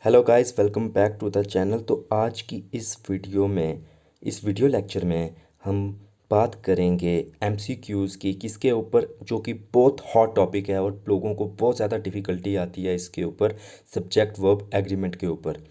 Hello guys, welcome back to the channel. तो आज की इस वीडियो लेक्चर में हम बात करेंगे एमसीक्यूज़ की, किसके ऊपर, जो कि बहुत हॉट टॉपिक है और लोगों को बहुत ज़्यादा डिफ़िकल्टी आती है इसके ऊपर, सब्जेक्ट वर्ब एग्रीमेंट के ऊपर।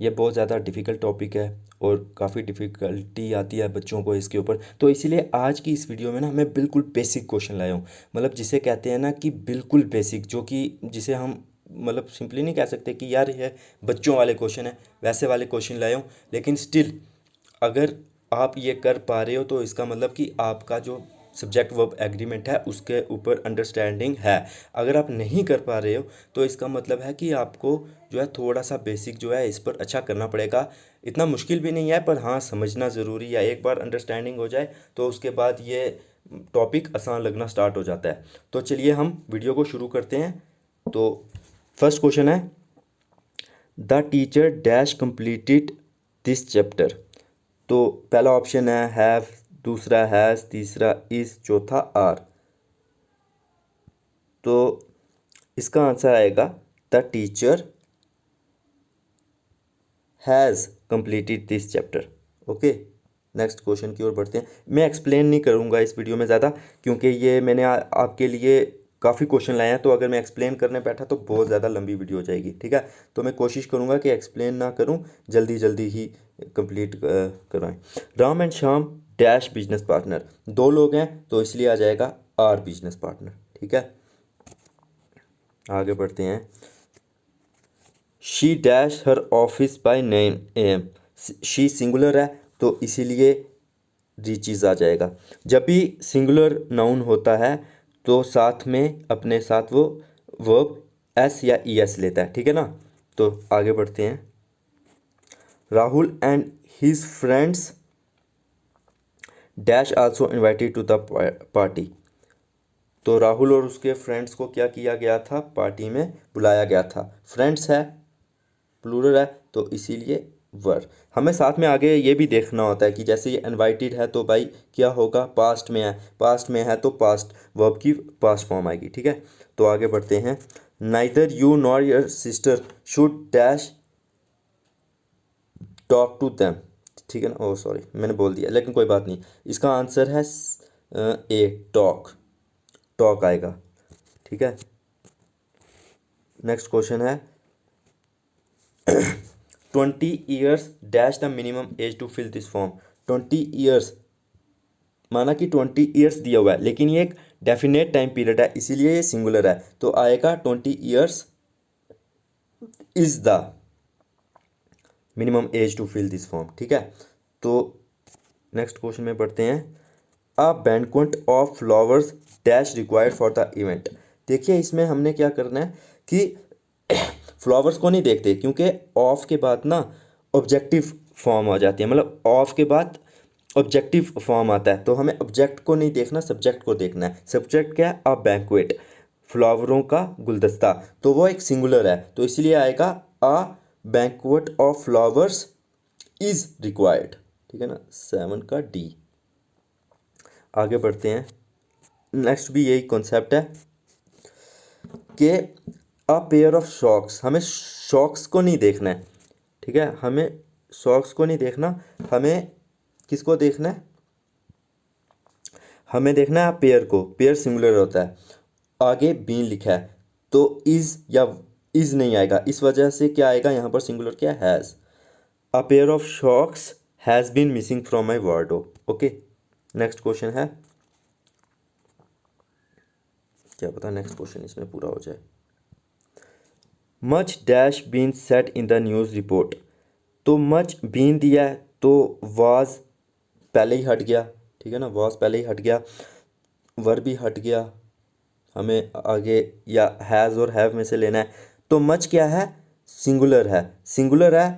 ये बहुत ज़्यादा डिफ़िकल्ट टॉपिक है और काफ़ी डिफ़िकल्टी आती है बच्चों को इसके ऊपर। तो इसीलिए आज की इस वीडियो में ना मैं बिल्कुल बेसिक क्वेश्चन लाया हूँ, मतलब जिसे कहते हैं ना कि बिल्कुल बेसिक, जो कि जिसे हम मतलब सिंपली नहीं कह सकते कि यार ये बच्चों वाले क्वेश्चन है, वैसे वाले क्वेश्चन लाए हूँ। लेकिन स्टिल अगर आप ये कर पा रहे हो तो इसका मतलब कि आपका जो सब्जेक्ट वर्ब एग्रीमेंट है उसके ऊपर अंडरस्टैंडिंग है। अगर आप नहीं कर पा रहे हो तो इसका मतलब है कि आपको जो है थोड़ा सा बेसिक जो है इस पर अच्छा करना पड़ेगा। इतना मुश्किल भी नहीं है, पर हाँ समझना ज़रूरी है। एक बार अंडरस्टैंडिंग हो जाए तो उसके बाद ये टॉपिक आसान लगना स्टार्ट हो जाता है। तो चलिए हम वीडियो को शुरू करते हैं। तो फर्स्ट क्वेश्चन है, the teacher dash completed this chapter. तो पहला ऑप्शन है हैव, दूसरा हैज़, तीसरा इज, चौथा आर। तो इसका आंसर आएगा the teacher has completed this chapter. Okay, next question की ओर बढ़ते हैं। मैं एक्सप्लेन नहीं करूँगा इस वीडियो में ज़्यादा, क्योंकि ये मैंने आपके लिए काफ़ी क्वेश्चन लाए हैं। तो अगर मैं एक्सप्लेन करने बैठा तो बहुत ज़्यादा लंबी वीडियो हो जाएगी, ठीक है। तो मैं कोशिश करूँगा कि एक्सप्लेन ना करूँ, जल्दी जल्दी ही कंप्लीट करवाएं। Ram and Shyam dash business partner. दो लोग हैं तो इसलिए आ जाएगा आर बिजनेस पार्टनर, ठीक है। आगे बढ़ते हैं। She dash her office by 9 AM। She singular है तो इसीलिए रीचीज आ जाएगा। जब भी सिंगुलर नाउन होता है तो साथ में अपने साथ वो वर्ब एस या ई एस लेता है, ठीक है ना। तो आगे बढ़ते हैं। Rahul and his friends dash also invited to the party. तो राहुल और उसके फ्रेंड्स को क्या किया गया था, पार्टी में बुलाया गया था। फ्रेंड्स है, प्लूरल है, तो इसीलिए वर। हमें साथ में आगे ये भी देखना होता है कि जैसे ये इनवाइटेड है तो भाई क्या होगा, पास्ट में है, पास्ट में है तो पास्ट वर्ब की पास्ट फॉर्म आएगी, ठीक है। तो आगे बढ़ते हैं। Neither you nor your sister should dash talk to them. ठीक है ना, ओह सॉरी मैंने बोल दिया, लेकिन कोई बात नहीं। इसका आंसर है ए, टॉक। टॉक आएगा, ठीक है। नेक्स्ट क्वेश्चन है 20 years dash the minimum age to fill this form. 20 years माना कि 20 years दिया हुआ है, लेकिन ये एक डेफिनेट टाइम पीरियड है इसीलिए ये सिंगुलर है। तो आएगा 20 years is the minimum age to fill this form, ठीक है। तो नेक्स्ट क्वेश्चन में पढ़ते हैं। A banquet of flowers dash required for the event. देखिए इसमें हमने क्या करना है कि फ्लावर्स को नहीं देखते, क्योंकि ऑफ के बाद ना ऑब्जेक्टिव फॉर्म आ जाती है, मतलब ऑफ के बाद ऑब्जेक्टिव फॉर्म आता है। तो हमें ऑब्जेक्ट को नहीं देखना, सब्जेक्ट को देखना है। सब्जेक्ट क्या है, अ बैंक्वेट, फ्लावरों का गुलदस्ता, तो वो एक सिंगुलर है तो इसलिए आएगा a banquet of flowers is required, ठीक है ना, 7 का डी। आगे बढ़ते हैं। नेक्स्ट भी यही कॉन्सेप्ट है कि अ पेयर ऑफ सॉक्स। हमें सॉक्स को नहीं देखना है, ठीक है, हमें सॉक्स को नहीं देखना, हमें किसको देखना है, हमें देखना है पेयर को। पेयर सिंगुलर होता है, आगे बीन लिखा है तो इज या इज नहीं आएगा। इस वजह से क्या आएगा यहाँ पर, सिंगुलर क्या, has. A pair of socks has been missing from my wardrobe. Okay, next question है, क्या पता नेक्स्ट क्वेश्चन इसमें पूरा हो जाए। Much dash been set in the news report. तो मच बीन दिया है तो वाज पहले ही हट गया, ठीक है ना, वाज पहले ही हट गया, वर भी हट गया। हमें आगे या हैज़ और हैव में से लेना है। तो मच क्या है, सिंगुलर है। सिंगुलर है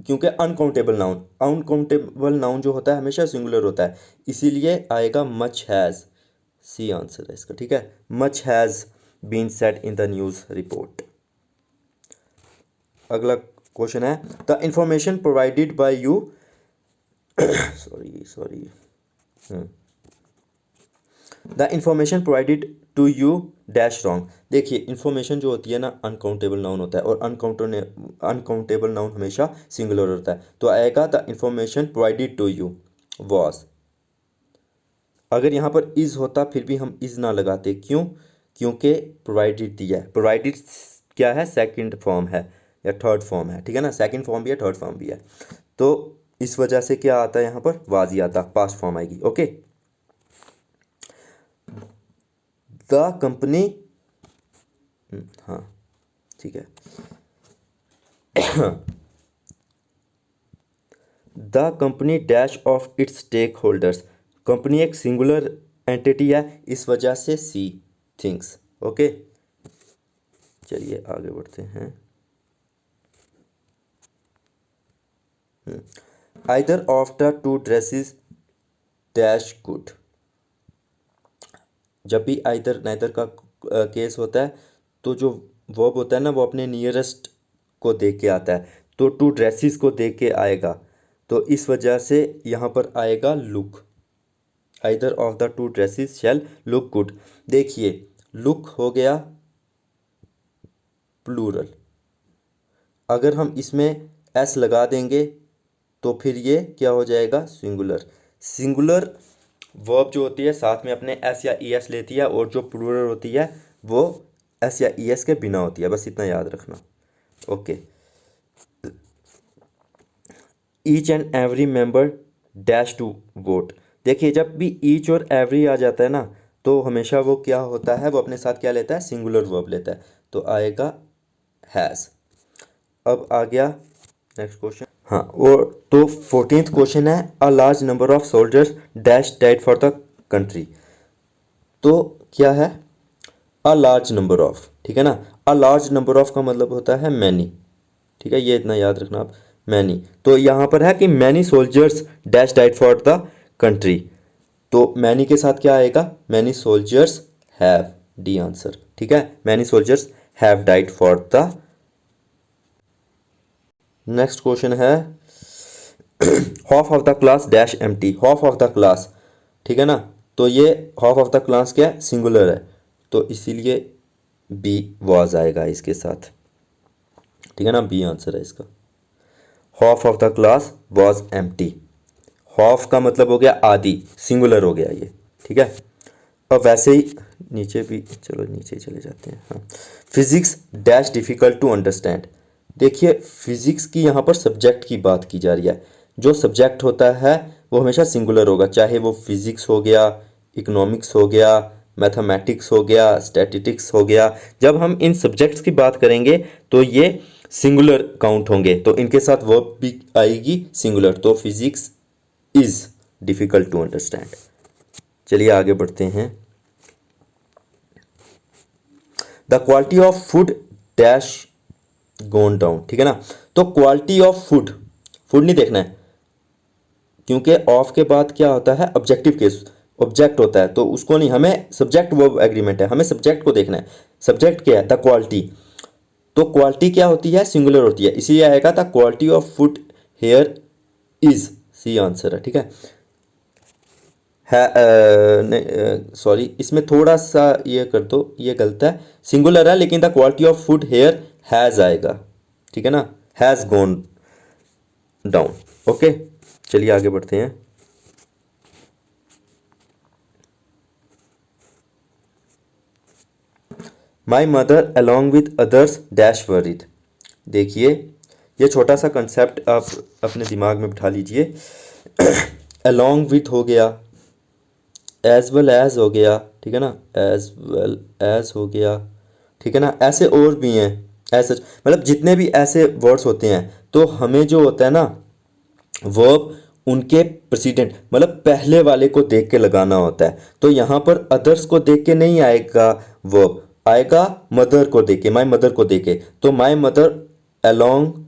क्योंकि अनकाउंटेबल नाउन, अनकाउंटेबल नाउन जो होता है हमेशा सिंगुलर होता है, इसीलिए आएगा मच हैज़। सी आंसर है इसका, ठीक है। Much has been set in the news report. अगला क्वेश्चन है, the information provided by you sorry the information provided to you dash wrong. देखिए इन्फॉर्मेशन जो होती है ना अनकाउंटेबल नाउन होता है और अनकाउंटेबल नाउन हमेशा सिंगुलर होता है। तो आएगा the information provided to you was. अगर यहाँ पर इज़ होता फिर भी हम इज़ ना लगाते, क्यों? क्योंकि प्रोवाइडेड दिया है। प्रोवाइडेड क्या है? सेकंड फॉर्म है या थर्ड फॉर्म है, ठीक है ना, सेकंड फॉर्म भी है थर्ड फॉर्म भी है। तो इस वजह से क्या आता है यहाँ पर? वाज ही आता, पास्ट फॉर्म आएगी। ओके, द कंपनी, हाँ ठीक है, the company dash of its stakeholders. Company एक सिंगुलर एंटिटी है, इस वजह से सी थिंग्स। ओके, चलिए आगे बढ़ते हैं। Either of the two dresses dash good. जब भी आइदर नाइदर का केस होता है तो जो वर्ब होता है ना वो अपने नियरेस्ट को देख के आता है, तो टू ड्रेसेस को देख के आएगा, तो इस वजह से यहाँ पर आएगा look. Either of the two dresses shall look good. देखिए लुक हो गया प्लूरल, अगर हम इसमें एस लगा देंगे तो फिर ये क्या हो जाएगा? सिंगुलर। सिंगुलर वर्ब जो होती है साथ में अपने एस या ई एस लेती है, और जो प्लूरल होती है वो एस या ई एस के बिना होती है, बस इतना याद रखना। Okay, each and every member dash to vote. देखिए जब भी ईच और एवरी आ जाता है ना तो हमेशा वो क्या होता है? वो अपने साथ क्या लेता है? सिंगुलर वर्ब लेता है, तो आएगा हैज़। अब आ गया नेक्स्ट क्वेश्चन। हाँ, और तो 14th क्वेश्चन है a large number of soldiers dash died for the country. तो क्या है? अ लार्ज नंबर ऑफ, ठीक है ना। अ लार्ज नंबर ऑफ का मतलब होता है मैनी, ठीक है, ये इतना याद रखना आप, मैनी। तो यहाँ पर है कि many soldiers dash died for the country, तो मैनी के साथ क्या आएगा? Many soldiers have, the answer, ठीक है, many soldiers have died for the. Next question है half of the class dash empty. Half of the class, ठीक है ना, तो ये हाफ ऑफ द क्लास क्या है? सिंगुलर है, तो इसीलिए बी वाज आएगा इसके साथ, ठीक है ना, बी आंसर है इसका। Half of the class was empty. Half का मतलब हो गया आधी, सिंगुलर हो गया ये, ठीक है। और वैसे ही नीचे भी, चलो नीचे चले जाते हैं। हाँ, physics dash difficult to understand. देखिए फिजिक्स की यहाँ पर सब्जेक्ट की बात की जा रही है, जो सब्जेक्ट होता है वो हमेशा सिंगुलर होगा, चाहे वो फिजिक्स हो गया, इकोनॉमिक्स हो गया, मैथमेटिक्स हो गया, स्टैटिस्टिक्स हो गया। जब हम इन सब्जेक्ट्स की बात करेंगे तो ये सिंगुलर काउंट होंगे, तो इनके साथ वर्ब भी आएगी सिंगुलर, तो physics is difficult to understand. चलिए आगे बढ़ते हैं। The quality of food dash gone down, ठीक है ना। तो क्वालिटी ऑफ फूड, फूड नहीं देखना है, क्योंकि ऑफ के बाद क्या होता है? ऑब्जेक्टिव केस, ऑब्जेक्ट होता है, तो उसको नहीं, हमें सब्जेक्ट वर्ब एग्रीमेंट है, हमें सब्जेक्ट को देखना है। सब्जेक्ट क्या है? The quality. तो क्वालिटी क्या होती है? सिंगुलर होती है, इसीलिए आएगा the quality of food here is, C answer है, ठीक है। सॉरी, इसमें थोड़ा सा ये कर दो, ये गलत है, सिंगुलर है लेकिन the quality of food here has आएगा, ठीक है ना, हैज़ गॉन डाउन। ओके, चलिए आगे बढ़ते हैं। माई mother along with others dash worried. देखिए ये छोटा सा कंसेप्ट आप अपने दिमाग में बिठा लीजिए। अलॉन्ग विथ हो गया, एज वेल एज हो गया, ठीक है ना, एज वेल एज हो गया, ठीक है ना, ऐसे और भी हैं, ऐसे मतलब जितने भी ऐसे वर्ड्स होते हैं तो हमें जो होता है ना वर्ब उनके प्रेसिडेंट मतलब पहले वाले को देख के लगाना होता है। तो यहाँ पर अदर्स को देख के नहीं आएगा वर्ब, आएगा मदर को देख के, माई मदर को देख के, तो my mother along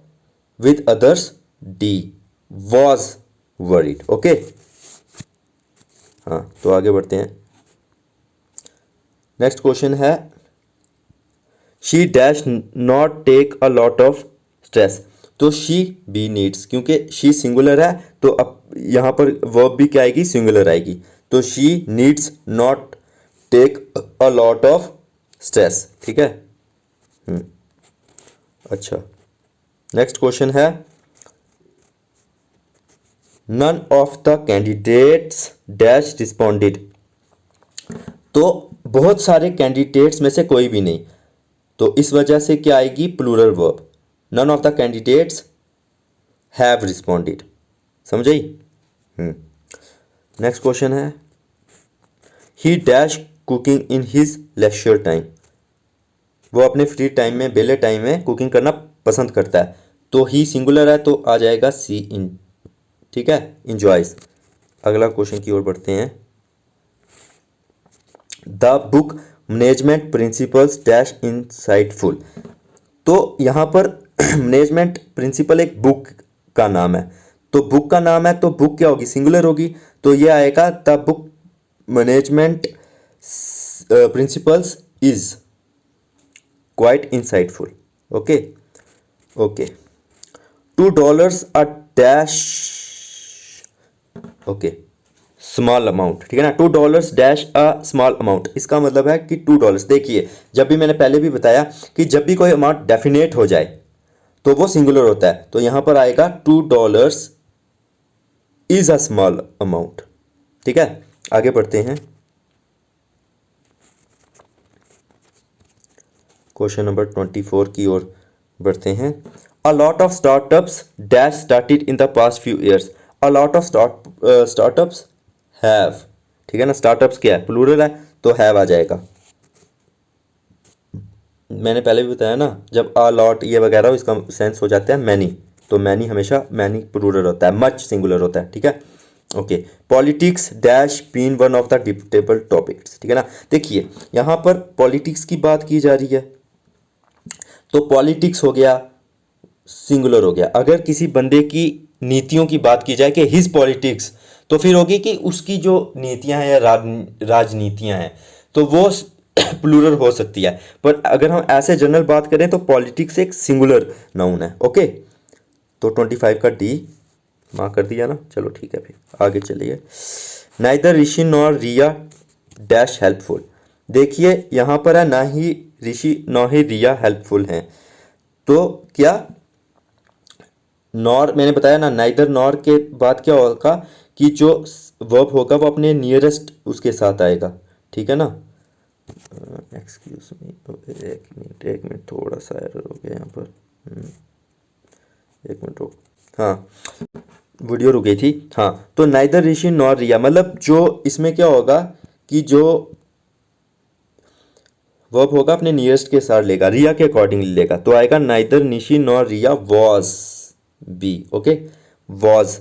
with others D was worried. Okay, हाँ तो आगे बढ़ते हैं। नेक्स्ट क्वेश्चन है she dash not take a lot of stress. तो शी बी नीड्स, क्योंकि शी सिंगुलर है तो अब यहाँ पर वर्ब भी क्या आएगी? सिंगुलर आएगी, तो she needs not take a lot of stress. ठीक है। अच्छा, नेक्स्ट क्वेश्चन है, none of the candidates dash responded. तो बहुत सारे कैंडिडेट्स में से कोई भी नहीं, तो इस वजह से क्या आएगी, plural verb. None of the candidates have responded. समझ आई। नेक्स्ट क्वेश्चन है, he dash cooking in his lecture time. वो अपने फ्री टाइम में, बेले टाइम में कुकिंग करना पसंद करता है। तो ही सिंगुलर है तो आ जाएगा सी इन। ठीक है, इंजॉयज। अगला क्वेश्चन की ओर बढ़ते हैं, the book management principles dash insightful. तो यहाँ पर मैनेजमेंट प्रिंसिपल एक बुक का नाम है, तो बुक का नाम है तो बुक क्या होगी, सिंगुलर होगी। तो ये आएगा the book management principles is quite insightful. Okay okay. $2 a dash, okay, small amount. ठीक है ना, $2 डैश अ स्मॉल अमाउंट, इसका मतलब है कि $2। देखिए, जब भी मैंने पहले भी बताया कि जब भी कोई अमाउंट डेफिनेट हो जाए तो वो सिंगुलर होता है, तो यहां पर आएगा $2 इज अ स्मॉल अमाउंट। ठीक है, आगे बढ़ते हैं, क्वेश्चन नंबर 24 की ओर बढ़ते हैं, अ lot of startups dash started in the past few years. A lot of startups have. ठीक है ना, स्टार्टअप्स क्या है, प्लूरल है तो हैव आ जाएगा। मैंने पहले भी बताया ना, जब अ लॉट ये वगैरह हो, इसका सेंस हो जाता है मैनी, तो मैनी हमेशा मैनी प्लूरल होता है, मच सिंगुलर होता है। ठीक है, okay. Politics dash been one of the debatable topics. ठीक है ना, देखिए यहाँ पर पॉलिटिक्स की बात की जा रही है, तो पॉलिटिक्स हो गया, सिंगुलर हो गया। अगर किसी बंदे की नीतियों की बात की जाए कि हिज पॉलिटिक्स, तो फिर होगी कि उसकी जो नीतियां हैं या राजनीतियां हैं, तो वो प्लूरल हो सकती है। पर अगर हम ऐसे जनरल बात करें तो पॉलिटिक्स एक सिंगुलर नाउन है। ओके, तो 25 का डी मार्क कर दिया ना। चलो ठीक है, फिर आगे चलिए, नाइदर ऋषि नॉर रिया डैश हेल्पफुल। देखिए यहाँ पर है, ना ही ऋषि ना ही रिया हेल्पफुल हैं, तो क्या नॉर, मैंने बताया ना, नाइदर नॉर के बाद क्या होगा कि जो वर्ब होगा वो अपने नियरेस्ट उसके साथ आएगा। ठीक है ना, एक्सक्यूज मी, एक मिनट थोड़ा सा एरर हो गया यहाँ पर। एक मिनट रुक, हाँ, वीडियो रुक गई थी। हाँ, तो नाइदर ऋषि नॉर रिया, मतलब जो इसमें क्या होगा कि जो वर्ब होगा अपने नियरेस्ट के साथ लेगा, रिया के अकॉर्डिंगली लेगा, तो आएगा neither Nishi nor Riya was B. Okay, was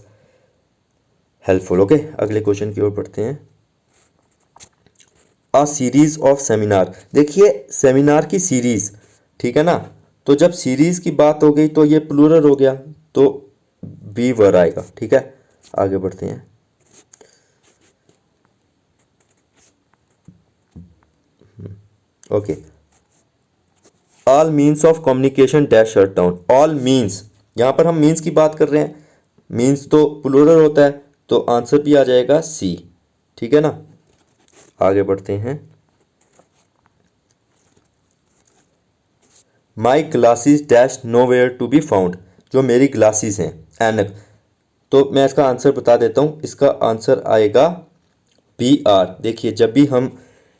helpful. Okay, अगले क्वेश्चन की ओर बढ़ते हैं, अ सीरीज ऑफ सेमिनार। देखिए सेमिनार की सीरीज, ठीक है ना, तो जब सीरीज की बात हो गई तो ये प्लूरल हो गया, तो बी वर आएगा। ठीक है, आगे बढ़ते हैं, okay. All means of communication dash shut down. All means, यहां पर हम मीन्स की बात कर रहे हैं, मीन्स तो प्लूरल होता है, तो आंसर भी आ जाएगा सी। ठीक है ना, आगे बढ़ते हैं, my glasses dash nowhere to be found. जो मेरी ग्लासेस हैं, ऐनक, तो मैं इसका आंसर बता देता हूँ, इसका आंसर आएगा बी आर। देखिए जब भी हम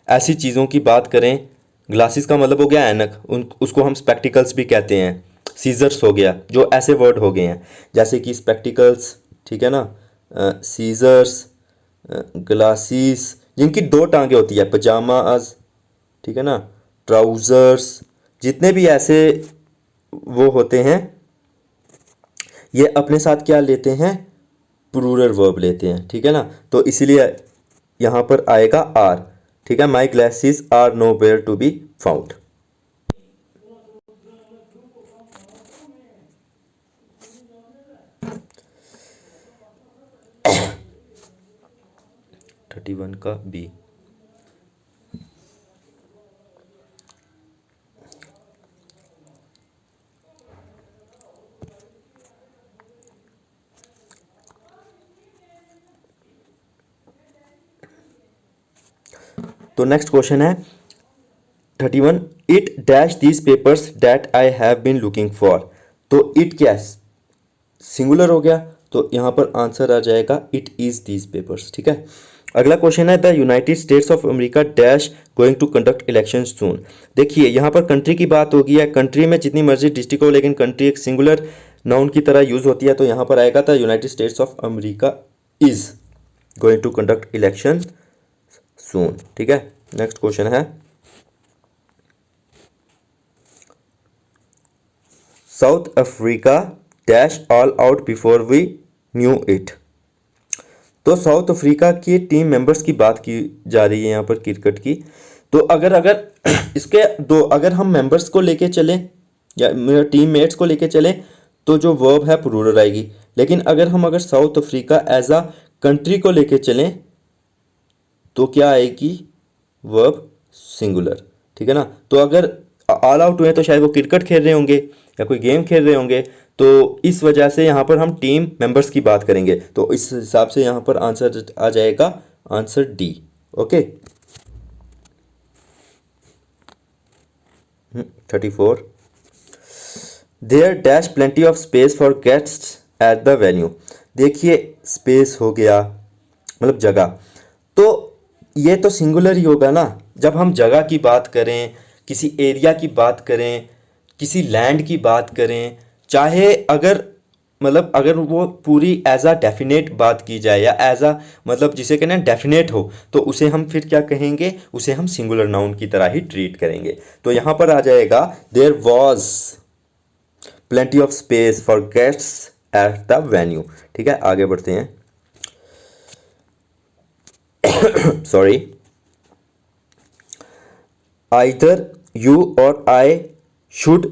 ऐसी चीज़ों की बात करें, ग्लासेस का मतलब हो गया ऐनक, उसको हम स्पेक्टिकल्स भी कहते हैं, सीजर्स हो गया, जो ऐसे वर्ड हो गए हैं जैसे कि स्पेक्टिकल्स, ठीक है ना, सीजर्स, ग्लासेस, जिनकी दो टांगे होती है, पजामाज, ठीक है ना, ट्राउज़र्स, जितने भी ऐसे वो होते हैं, ये अपने साथ क्या लेते हैं, प्लूरल वर्ब लेते हैं। ठीक है ना, तो इसीलिए यहाँ पर आएगा आर। ठीक है, my glasses are nowhere to be found. Thirty one का बी, तो नेक्स्ट क्वेश्चन है 31, it dash these papers that I have been looking for. तो इट क्या है, सिंगुलर हो गया, तो यहाँ पर आंसर आ जाएगा इट इज़ दीज पेपर्स। ठीक है। अगला क्वेश्चन है the United States of America dash going to conduct election soon. देखिए यहाँ पर कंट्री की बात होगी है, कंट्री में जितनी मर्जी डिस्ट्रिक्ट हो लेकिन कंट्री एक सिंगुलर नाउन की तरह यूज होती है, तो यहाँ पर आएगा the United States of America is going to conduct election soon. ठीक है। नेक्स्ट क्वेश्चन है South Africa dash all out before we knew it. तो साउथ अफ्रीका की टीम मेंबर्स की बात की जा रही है यहाँ पर क्रिकेट की। तो अगर अगर इसके दो अगर हम मेंबर्स को लेके चलें या टीम मेट्स को लेके चलें तो जो वर्ब है प्लूरल आएगी, लेकिन अगर South Africa as a country को लेके चलें तो क्या आएगी, वर्ब सिंगुलर। ठीक है ना। तो अगर ऑल आउट हुए तो शायद वो क्रिकेट खेल रहे होंगे या कोई गेम खेल रहे होंगे, तो इस वजह से यहाँ पर हम टीम मेंबर्स की बात करेंगे, तो इस हिसाब से यहाँ पर आंसर आ जाएगा answer D. Okay. 34, there dash plenty of space for guests at the venue. देखिए स्पेस हो गया मतलब जगह, तो ये तो सिंगुलर ही होगा ना। जब हम जगह की बात करें, किसी एरिया की बात करें, किसी लैंड की बात करें, चाहे अगर वो पूरी एज अ डेफिनेट बात की जाए या एज अ मतलब जिसे कहना डेफिनेट हो, तो उसे हम फिर क्या कहेंगे, उसे हम सिंगुलर नाउन की तरह ही ट्रीट करेंगे। तो यहाँ पर आ जाएगा there was plenty of space for guests at the venue. ठीक है। आगे बढ़ते हैं। Sorry, either you or I should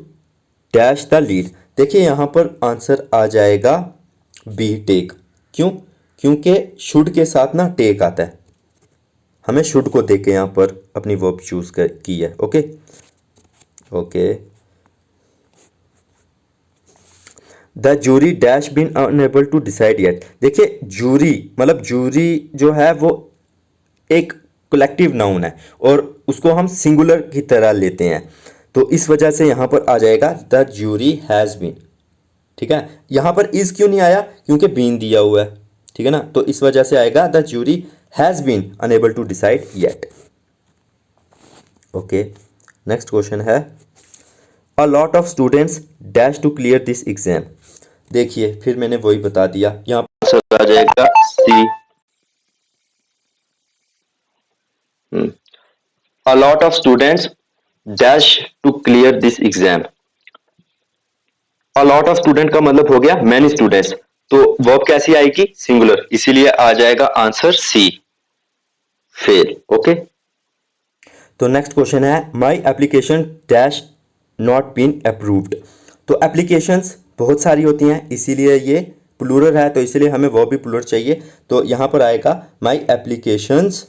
dash the lead. देखिए यहाँ पर आंसर आ जाएगा बी टेक। क्यों? क्योंकि शुड के साथ ना टेक आता है, हमें शुड को देख के यहाँ पर अपनी वर्ब चूज की है। Okay okay. The jury dash been unable to decide yet. देखिए जूरी मतलब जूरी जो है वो एक कलेक्टिव नाउन है और उसको हम सिंगुलर की तरह लेते हैं, तो इस वजह से यहां पर आ जाएगा द जूरी हैज बीन। ठीक है। यहां पर इज क्यों नहीं आया, क्योंकि बीन दिया हुआ है। ठीक है ना। तो इस वजह से आएगा the jury has been unable to decide yet. Okay. Next question है a lot of students dash to clear this exam. देखिए फिर मैंने वही बता दिया, यहां पर आ जाएगा सी। A lot of students dash to clear this exam. A lot of student का मतलब हो गया many students, तो वर्ब कैसी आएगी, सिंगुलर, इसीलिए आ जाएगा आंसर सी, फेल। ओके। तो नेक्स्ट क्वेश्चन है my application dash not been approved. तो एप्लीकेशंस बहुत सारी होती हैं, इसीलिए ये प्लूरल है, तो इसीलिए हमें वर्ब भी प्लूरल चाहिए। तो यहां पर आएगा माई एप्लीकेशंस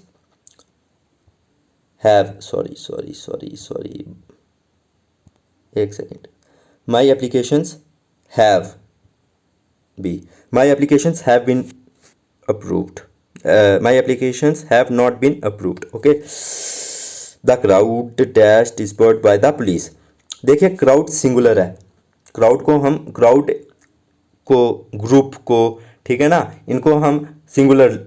have sorry एक second, my applications have be my applications have been approved, my applications have not been approved. Okay. the crowd dash dispersed by the police। देखिए क्राउड सिंगुलर है, crowd को group को, ठीक है ना, इनको हम सिंगुलर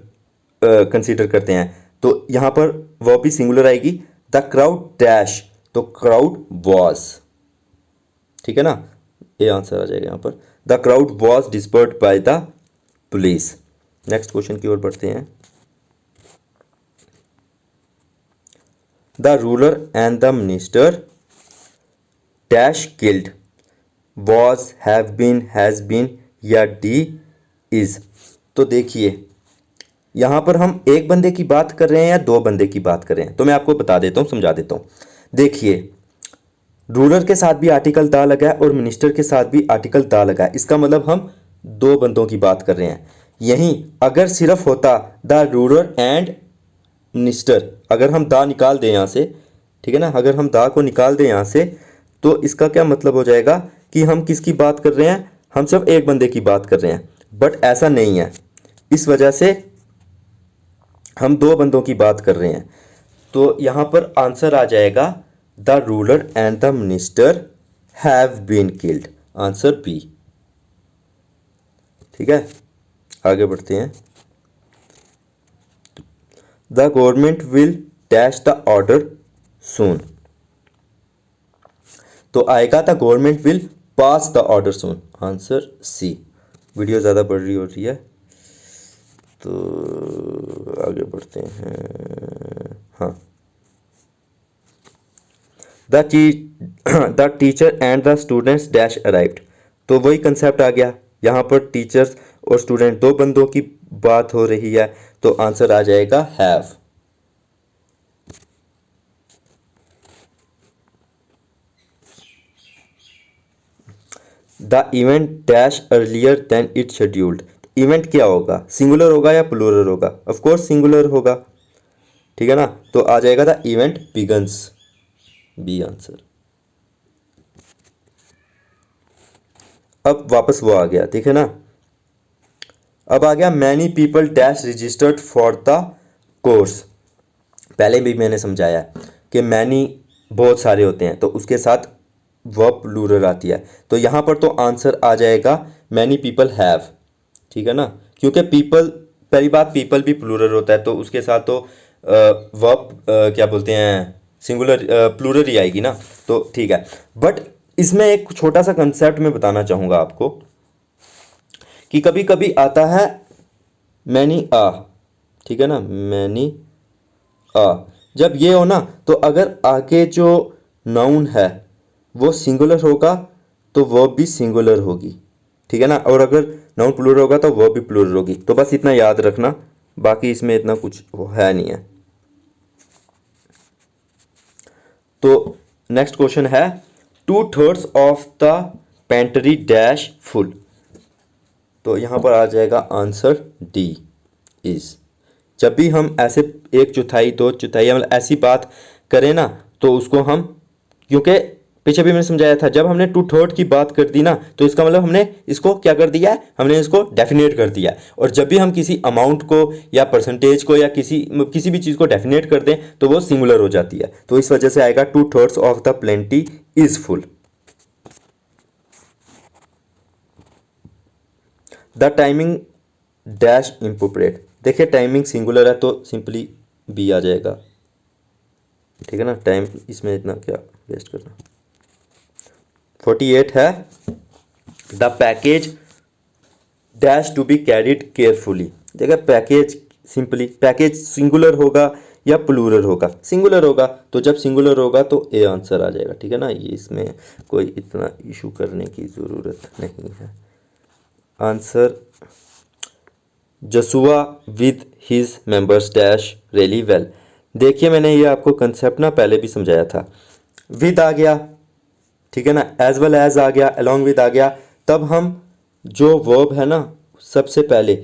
कंसीडर करते हैं, तो यहां पर वो भी सिंगुलर आएगी। द क्राउड डैश, तो क्राउड वॉज। ठीक है ना, ये आंसर आ जाएगा यहां पर the crowd was dispersed by the police. Next question की ओर बढ़ते हैं। The ruler and the minister dash killed. Was, have been, has been या डी इज। तो देखिए यहां पर हम एक बंदे की बात कर रहे हैं या दो बंदे की बात कर रहे हैं, तो मैं आपको बता देता हूं, समझा देता हूं। देखिए रूलर के साथ भी आर्टिकल दा लगा है और मिनिस्टर के साथ भी आर्टिकल दा लगा है, इसका मतलब हम दो बंदों की बात कर रहे हैं। यहीं अगर सिर्फ होता द रूलर एंड मिनिस्टर, अगर हम दा निकाल दें यहां से, ठीक है ना, अगर हम दा को निकाल दें यहां से, तो इसका क्या मतलब हो जाएगा कि हम किसकी बात कर रहे हैं, हम सिर्फ एक बंदे की बात कर रहे हैं। बट ऐसा नहीं है, इस वजह से हम दो बंदों की बात कर रहे हैं। तो यहाँ पर आंसर आ जाएगा the ruler and the minister have been killed, answer B. ठीक है, आगे बढ़ते हैं। The government will dash the order soon, तो आएगा the government will pass the order soon, answer C. Video ज़्यादा बढ़ रही हो रही है तो आगे बढ़ते हैं। हाँ, the teacher and the students dash arrived, तो वही कंसेप्ट आ गया। यहाँ पर टीचर्स और स्टूडेंट दो बंदों की बात हो रही है, तो आंसर आ जाएगा have. The event dash earlier than it scheduled, event क्या होगा, सिंगुलर होगा या प्लूरल होगा? ऑफ कोर्स सिंगुलर होगा, ठीक है ना। तो आ जाएगा the event begins, B answer. अब वापस वो आ गया, ठीक है ना। अब आ गया many people dash registered for the course. पहले भी मैंने समझाया कि मैनी बहुत सारे होते हैं, तो उसके साथ वर्ब प्लूरल आती है। तो यहाँ पर तो आंसर आ जाएगा मैनी पीपल हैव, ठीक है ना, क्योंकि पीपल, पहली बात पीपल भी प्लूरल होता है, तो उसके साथ तो वर्ब क्या बोलते हैं, सिंगुलर प्लूरल ही आएगी ना, तो ठीक है। बट इसमें एक छोटा सा कंसेप्ट मैं बताना चाहूँगा आपको कि कभी कभी आता है मैनी आ, ठीक है ना, मैनी आ। जब ये हो ना, तो अगर आगे जो नाउन है वो सिंगुलर होगा तो वर्ब भी सिंगुलर होगी, ठीक है ना। और अगर नाउन प्लूरल होगा तो वर्ब भी प्लूरल होगी। तो बस इतना याद रखना, बाकी इसमें इतना कुछ है नहीं है। तो नेक्स्ट क्वेश्चन है 2/3 of the pantry dash full, तो यहाँ पर आ जाएगा आंसर डी इज। जब भी हम ऐसे 1/4 2/4 मतलब ऐसी बात करें ना, तो उसको हम, क्योंकि पीछे भी मैंने समझाया था, जब हमने 2/3 की बात कर दी ना, तो इसका मतलब हमने इसको क्या कर दिया है, हमने इसको डेफिनेट कर दिया है। और जब भी हम किसी अमाउंट को या परसेंटेज को या किसी भी चीज़ को डेफिनेट कर दें, तो वो सिंगुलर हो जाती है। तो इस वजह से आएगा 2/3 of the plenty is full. The timing dash imperative, देखिए टाइमिंग सिंगुलर है तो सिंपली बी आ जाएगा, ठीक है ना। टाइम इसमें इतना क्या वेस्ट करना। 48 है the package dash to be carried carefully, देखिए पैकेज, सिंपली पैकेज सिंगुलर होगा या प्लूरल होगा, सिंगुलर होगा, तो जब सिंगुलर होगा तो ए आंसर आ जाएगा, ठीक है ना। ये इसमें कोई इतना इशू करने की ज़रूरत नहीं है। Answer Joshua with his members dash really well, देखिए मैंने ये आपको कंसेप्ट ना पहले भी समझाया था। विद आ गया, ठीक है ना, एज वेल एज आ गया, अलॉन्ग विद आ गया, तब हम जो वर्ब है ना सबसे पहले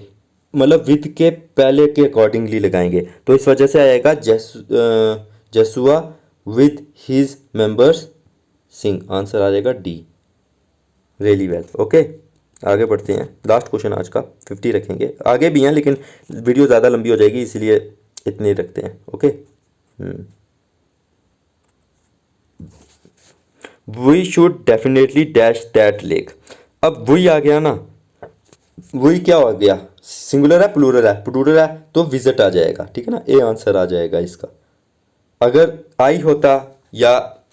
मतलब विद के पहले के अकॉर्डिंगली लगाएंगे। तो इस वजह से आएगा Joshua with his members sing, answer आ जाएगा डी रियली वेल। ओके, आगे बढ़ते हैं। लास्ट क्वेश्चन आज का 50 रखेंगे, आगे भी हैं लेकिन वीडियो ज़्यादा लंबी हो जाएगी, इसलिए इतने रखते हैं। Okay, we should definitely dash that lake. अब वही आ गया ना, वही क्या हो गया, सिंगुलर है प्लूरल है, प्लूरल है तो विजिट आ जाएगा, ठीक है ना, ए आंसर आ जाएगा इसका। अगर आई होता या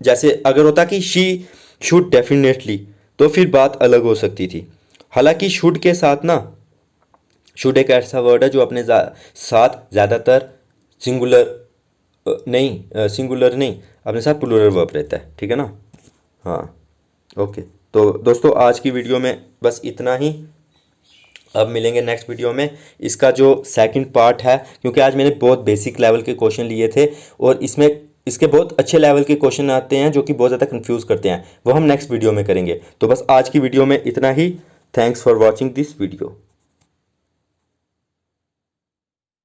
जैसे अगर होता कि शी शुड डेफिनेटली, तो फिर बात अलग हो सकती थी। हालांकि शुड के साथ ना, शुड एक ऐसा वर्ड है जो अपने साथ ज़्यादातर सिंगुलर नहीं अपने साथ प्लूरल वर्ब रहता है, ठीक है ना। हाँ, ओके। तो दोस्तों आज की वीडियो में बस इतना ही, अब मिलेंगे नेक्स्ट वीडियो में। इसका जो सेकंड पार्ट है, क्योंकि आज मैंने बहुत बेसिक लेवल के क्वेश्चन लिए थे और इसमें इसके बहुत अच्छे लेवल के क्वेश्चन आते हैं जो कि बहुत ज़्यादा कंफ्यूज करते हैं, वो हम नेक्स्ट वीडियो में करेंगे। तो बस आज की वीडियो में इतना ही। Thanks for watching this video.